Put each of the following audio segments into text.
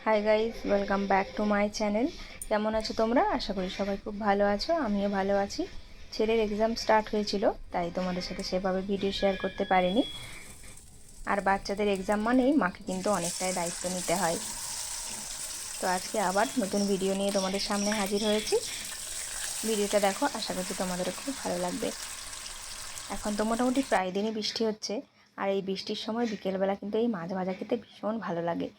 Hi guys, welcome back to my channel. কেমন আছো তোমরা? আশা করি সবাই খুব ভালো আছো, আমিও ভালো আছি। ছেলের এক্সাম স্টার্ট হয়েছিল, তাই তোমাদের সাথে সেভাবে ভিডিও শেয়ার করতে পারিনি। আর বাচ্চাদের এক্সাম মানেই মাকে কিন্তু অনেকটাই দায়িত্ব নিতে হয়। তো আজকে আবার নতুন ভিডিও নিয়ে তোমাদের সামনে হাজির হয়েছি। ভিডিওটা দেখো, আশা করছি তোমাদের খুব ভালো লাগবে। এখন তো মোটামুটি প্রায় দিনই বৃষ্টি হচ্ছে, আর এই বৃষ্টির সময় বিকেলবেলা কিন্তু এই মাছ ভাজা খেতে ভীষণ ভালো লাগে।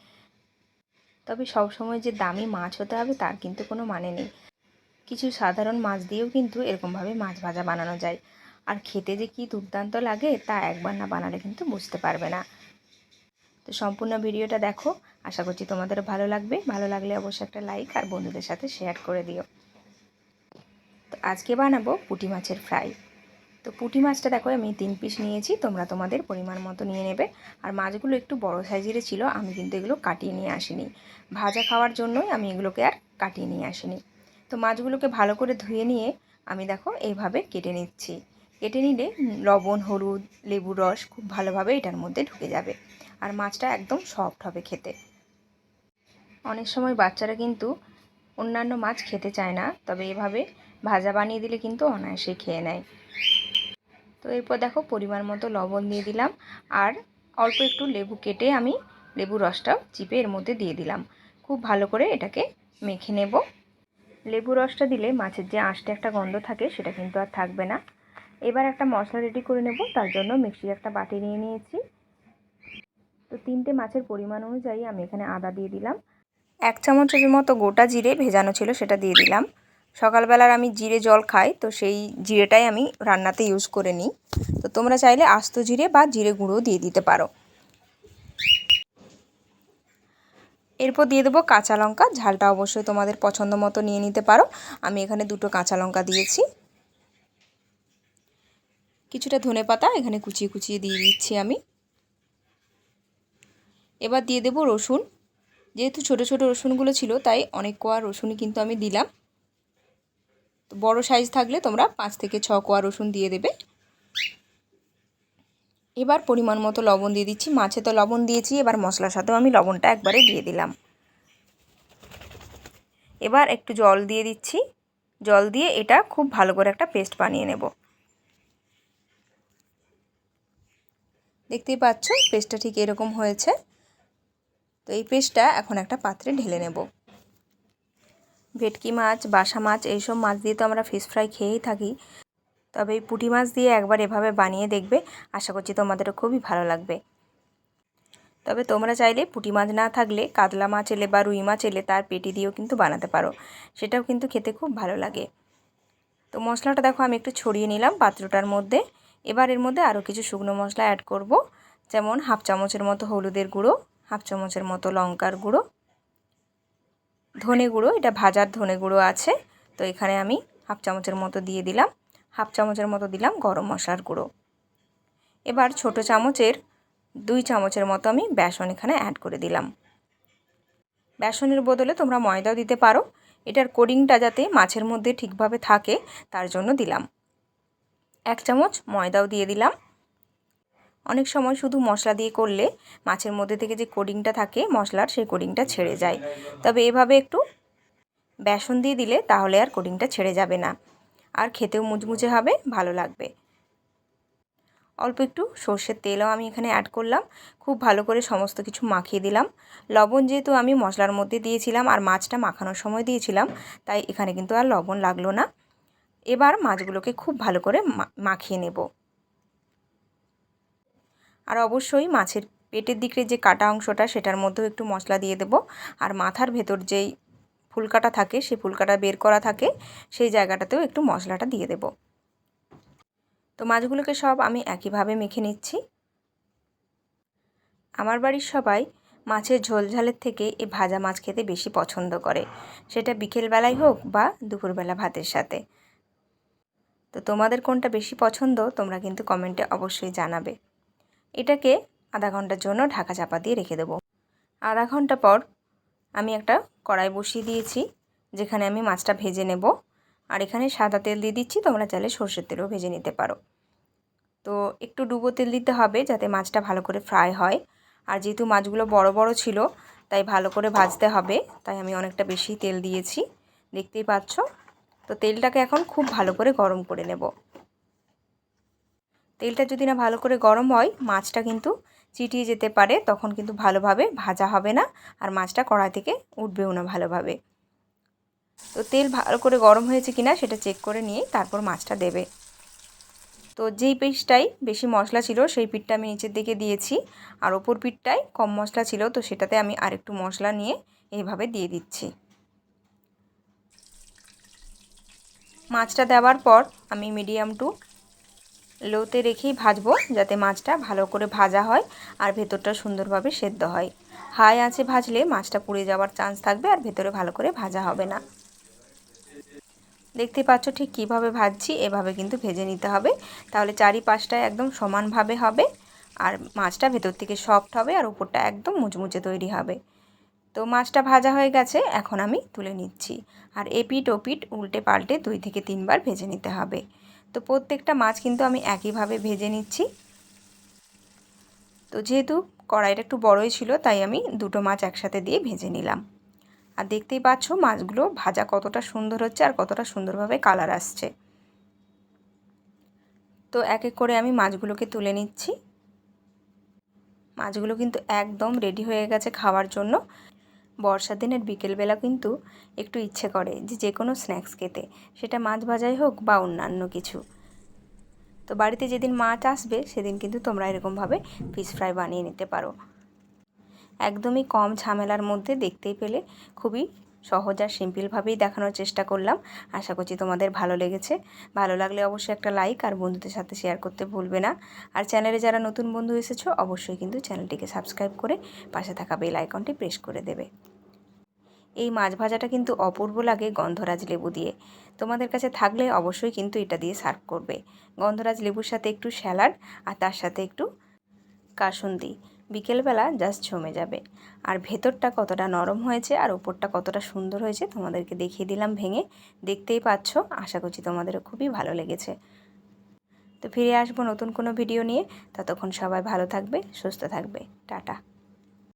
তবে সব সময় যে দামি মাছ হতে হবে তার কিন্তু কোনো মানে নেই। কিছু সাধারণ মাছ দিয়েও কিন্তু এরকমভাবে মাছ ভাজা বানানো যায়, আর খেতে যে কী দুর্দান্ত লাগে তা একবার না বানালে কিন্তু বুঝতে পারবে না। তো সম্পূর্ণ ভিডিওটা দেখো, আশা করছি তোমাদের ভালো লাগবে। ভালো লাগলে অবশ্যই একটা লাইক আর বন্ধুদের সাথে শেয়ার করে দিও। তো আজকে বানাবো পুঁটি মাছের ফ্রাই। তো পুঁটি মাছটা দেখো আমি 3 পিস নিয়েছি, তোমরা তোমাদের পরিমাণ মতো নিয়ে নেবে। আর মাছগুলো একটু বড় সাইজের ছিল, আমি কিন্তু এগুলো কাটিয়ে নিয়ে আসিনি। ভাজা খাওয়ার জন্যই আমি এগুলোকে আর কাটিয়ে নিয়ে আসিনি। তো মাছগুলোকে ভালো করে ধুয়ে নিয়ে আমি দেখো এইভাবে কেটে নিচ্ছি। কেটে নিলে লবণ, হলুদ, লেবুর রস খুব ভালোভাবে এটার মধ্যে ঢুকে যাবে, আর মাছটা একদম সফট হবে খেতে। অনেক সময় বাচ্চারা কিন্তু অন্যান্য মাছ খেতে চায় না, তবে এভাবে ভাজা বানিয়ে দিলে কিন্তু অনায়াসেই খেয়ে নেয়। তো এরপর দেখো পরিমাণ মতো লবণ দিয়ে দিলাম, আর অল্প একটু লেবু কেটে আমি লেবুর রসটাও চিপে এর মধ্যে দিয়ে দিলাম। খুব ভালো করে এটাকে মেখে নেব। লেবু রসটা দিলে মাছের যে আঁশটা একটা গন্ধ থাকে সেটা কিন্তু আর থাকবে না। এবার একটা মশলা রেডি করে নেব, তার জন্য মিক্সির একটা বাটি নিয়ে নিয়েছি। তো 3টে মাছের পরিমাণ অনুযায়ী আমি এখানে আদা দিয়ে দিলাম। 1 চামচের মতো গোটা জিরে ভেজানো ছিল সেটা দিয়ে দিলাম। সকালবেলার আমি জিরে জল খাই, তো সেই জিরেটাই আমি রান্নাতে ইউজ করে নিই। তো তোমরা চাইলে আস্ত জিরে বা জিরে গুঁড়ো দিয়ে দিতে পারো। এরপর দিয়ে দেবো কাঁচা লঙ্কা। ঝালটা অবশ্যই তোমাদের পছন্দ মতো নিয়ে নিতে পারো। আমি এখানে 2টো কাঁচা লঙ্কা দিয়েছি। কিছুটা ধনেপাতা এখানে কুচিয়ে কুচিয়ে দিয়ে দিচ্ছি আমি। এবার দিয়ে দেবো রসুন। যেহেতু ছোট ছোট রসুনগুলো ছিল, তাই অনেক কোয়া রসুনই কিন্তু আমি দিলাম। তো বড় সাইজ থাকলে তোমরা 5 থেকে 6 কোয়া রসুন দিয়ে দেবে। এবার পরিমাণ মতো লবণ দিয়ে দিচ্ছি। মাছে তো লবণ দিয়েছি, এবার মশলার সাথেও আমি লবণটা একবারে দিয়ে দিলাম। এবার একটু জল দিয়ে দিচ্ছি। জল দিয়ে এটা খুব ভালো করে একটা পেস্ট বানিয়ে নেব। দেখতেই পাচ্ছ পেস্টটা ঠিক এরকম হয়েছে। তো এই পেস্টটা এখন একটা পাত্রে ঢেলে নেব। ভেটকি মাছ, বাসা মাছ এইসব মাছ দিয়ে তো আমরা ফিশ ফ্রাই খেয়েই থাকি, তবে এই পুঁটি মাছ দিয়ে একবার এভাবে বানিয়ে দেখবে, আশা করছি তোমাদেরও খুবই ভালো লাগবে। তবে তোমরা চাইলে পুঁটি মাছ না থাকলে কাতলা মাছ এলে বা রুই মাছ এলে তার পেটি দিয়েও কিন্তু বানাতে পারো, সেটাও কিন্তু খেতে খুব ভালো লাগে। তো মশলাটা দেখো আমি একটু ছড়িয়ে নিলাম পাত্রটার মধ্যে। এবার এর মধ্যে আরও কিছু শুকনো মশলা অ্যাড করব, যেমন 1/2 চামচের মতো হলুদের গুঁড়ো, 1/2 চামচের মতো লঙ্কার গুঁড়ো, ধনে গুঁড়ো, এটা ভাজার ধনে গুঁড়ো আছে, তো এখানে আমি 1/2 চামচের মতো দিয়ে দিলাম। 1/2 চামচের মতো দিলাম গরম মশলার গুঁড়ো। এবার ছোট চামচের 2 চামচের মতো আমি বেসন এখানে অ্যাড করে দিলাম। বেসনের বদলে তোমরা ময়দাও দিতে পারো, এটার কোটিংটা যাতে মাছের মধ্যে ঠিকভাবে থাকে তার জন্য দিলাম। 1 চামচ ময়দাও দিয়ে দিলাম। অনেক সময় শুধু মশলা দিয়ে করলে মাছের মধ্যে থেকে যে কোটিংটা থাকে মশলার, সেই কোটিংটা ছেড়ে যায়। তবে এভাবে একটু বেসন দিয়ে দিলে তাহলে আর কোটিংটা ছেড়ে যাবে না, আর খেতেও মুচমুচে হবে, ভালো লাগবে। অল্প একটু সর্ষের তেলও আমি এখানে অ্যাড করলাম। খুব ভালো করে সমস্ত কিছু মাখিয়ে দিলাম। লবণ যেহেতু আমি মশলার মধ্যে দিয়েছিলাম আর মাছটা মাখানোর সময় দিয়েছিলাম, তাই এখানে কিন্তু আর লবণ লাগলো না। এবার মাছগুলোকে খুব ভালো করে মাখিয়ে নেব। আর অবশ্যই মাছের পেটের দিকে যে কাটা অংশটা সেটার মধ্যেও একটু মশলা দিয়ে দেব, আর মাথার ভেতর যেই ফুলকাটা থাকে, সেই ফুলকাটা বের করা থাকে, সেই জায়গাটাতেও একটু মশলাটা দিয়ে দেব। তো মাছগুলোকে সব আমি একইভাবে মেখে নিচ্ছি। আমার বাড়ির সবাই মাছের ঝোল ঝালের থেকে এই ভাজা মাছ খেতে বেশি পছন্দ করে, সেটা বিকেলবেলায় হোক বা দুপুরবেলা ভাতের সাথে। তো তোমাদের কোনটা বেশি পছন্দ তোমরা কিন্তু কমেন্টে অবশ্যই জানাবে। এটাকে আধা ঘন্টার জন্য ঢাকা চাপা দিয়ে রেখে দেবো। আধা ঘন্টা পর আমি একটা কড়াই বসিয়ে দিয়েছি, যেখানে আমি মাছটা ভেজে নেব। আর এখানে সাদা তেল দিয়ে দিচ্ছি, তোমরা চাইলে সর্ষের তেলও ভেজে নিতে পারো। তো একটু ডুবো তেল দিতে হবে যাতে মাছটা ভালো করে ফ্রাই হয়। আর যেহেতু মাছগুলো বড় বড় ছিল, তাই ভালো করে ভাজতে হবে, তাই আমি অনেকটা বেশি তেল দিয়েছি, দেখতেই পাচ্ছ। তো তেলটাকে এখন খুব ভালো করে গরম করে নেব। তেলটা যদি না ভালো করে গরম হয় মাছটা কিন্তু চিটিয়ে যেতে পারে, তখন কিন্তু ভালোভাবে ভাজা হবে না আর মাছটা কড়াই থেকে উঠবেও না ভালোভাবে। তো তেল ভালো করে গরম হয়েছে কিনা সেটা চেক করে নিয়ে তারপর মাছটা দেবে। তো যেই পিসটাই বেশি মশলা ছিল সেই পিঠটা আমি নিচের দিকে দিয়েছি, আর ওপর পিঠটায় কম মশলা ছিল, তো সেটাতে আমি আরেকটু মশলা নিয়ে এইভাবে দিয়ে দিচ্ছি। মাছটা দেওয়ার পর আমি মিডিয়াম টু লোতে রেখেই ভাজবো, যাতে মাছটা ভালো করে ভাজা হয় আর ভেতরটা সুন্দরভাবে সেদ্ধ হয়। হাই আঁচে ভাজলে মাছটা পুড়ে যাওয়ার চান্স থাকবে আর ভেতরে ভালো করে ভাজা হবে না। দেখতে পাচ্ছ ঠিক কিভাবে ভাজছি, এভাবে কিন্তু ভেজে নিতে হবে, তাহলে চারিপাশটায় একদম সমানভাবে হবে আর মাছটা ভেতর থেকে সফট হবে আর উপরটা একদম মুচমুচে তৈরি হবে। তো মাছটা ভাজা হয়ে গেছে, এখন আমি তুলে নিচ্ছি। আর এপিঠ ওপিঠ উল্টে পাল্টে 2 থেকে 3 বার ভেজে নিতে হবে। তো প্রত্যেকটা মাছ কিন্তু আমি একইভাবে ভেজে নিচ্ছি। তো যেহেতু কড়াইটা একটু বড়ই ছিল তাই আমি দুটো মাছ একসাথে দিয়ে ভেজে নিলাম। আর দেখতেই পাচ্ছ মাছগুলো ভাজা কতটা সুন্দর হচ্ছে আর কতটা সুন্দরভাবে কালার আসছে। তো এক এক করে আমি মাছগুলোকে তুলে নিচ্ছি। মাছগুলো কিন্তু একদম রেডি হয়ে গেছে খাওয়ার জন্য। বর্ষার দিনের বিকেলবেলা কিন্তু একটু ইচ্ছে করে যে কোনো স্ন্যাক্স খেতে, সেটা মাছ ভাজাই হোক বা অন্যান্য কিছু। তো বাড়িতে যেদিন মাছ আসবে সেদিন কিন্তু তোমরা এরকমভাবে ফিশ ফ্রাই বানিয়ে নিতে পারো। একদমই কম ঝামেলার মধ্যে, দেখতেই পেলে খুবই সহজ আর সিম্পলভাবেই দেখানোর চেষ্টা করলাম। আশা করছি তোমাদের ভালো লেগেছে। ভালো লাগলে অবশ্যই একটা লাইক আর বন্ধুদের সাথে শেয়ার করতে ভুলবে না। আর চ্যানেলে যারা নতুন বন্ধু এসেছো অবশ্যই কিন্তু চ্যানেলটিকে সাবস্ক্রাইব করে পাশে থাকা বেল আইকনটি প্রেস করে দেবে। এই মাছ ভাজাটা কিন্তু অপূর্ব লাগে গন্ধরাজ লেবু দিয়ে। তোমাদের কাছে থাকলে অবশ্যই কিন্তু এটা দিয়ে সার্ভ করবে। গন্ধরাজ লেবুর সাথে একটু স্যালাড আর তার সাথে একটু কাসুন্দি, বিকেলবেলা জাস্ট জমে যাবে। আর ভেতরটা কতটা নরম হয়েছে আর ওপরটা কতটা সুন্দর হয়েছে তোমাদেরকে দেখিয়ে দিলাম ভেঙে, দেখতেই পাচ্ছ। আশা করছি তোমাদেরও খুবই ভালো লেগেছে। তো ফিরে আসবো নতুন কোনো ভিডিও নিয়ে, ততক্ষণ সবাই ভালো থাকবে, সুস্থ থাকবে। টাটা।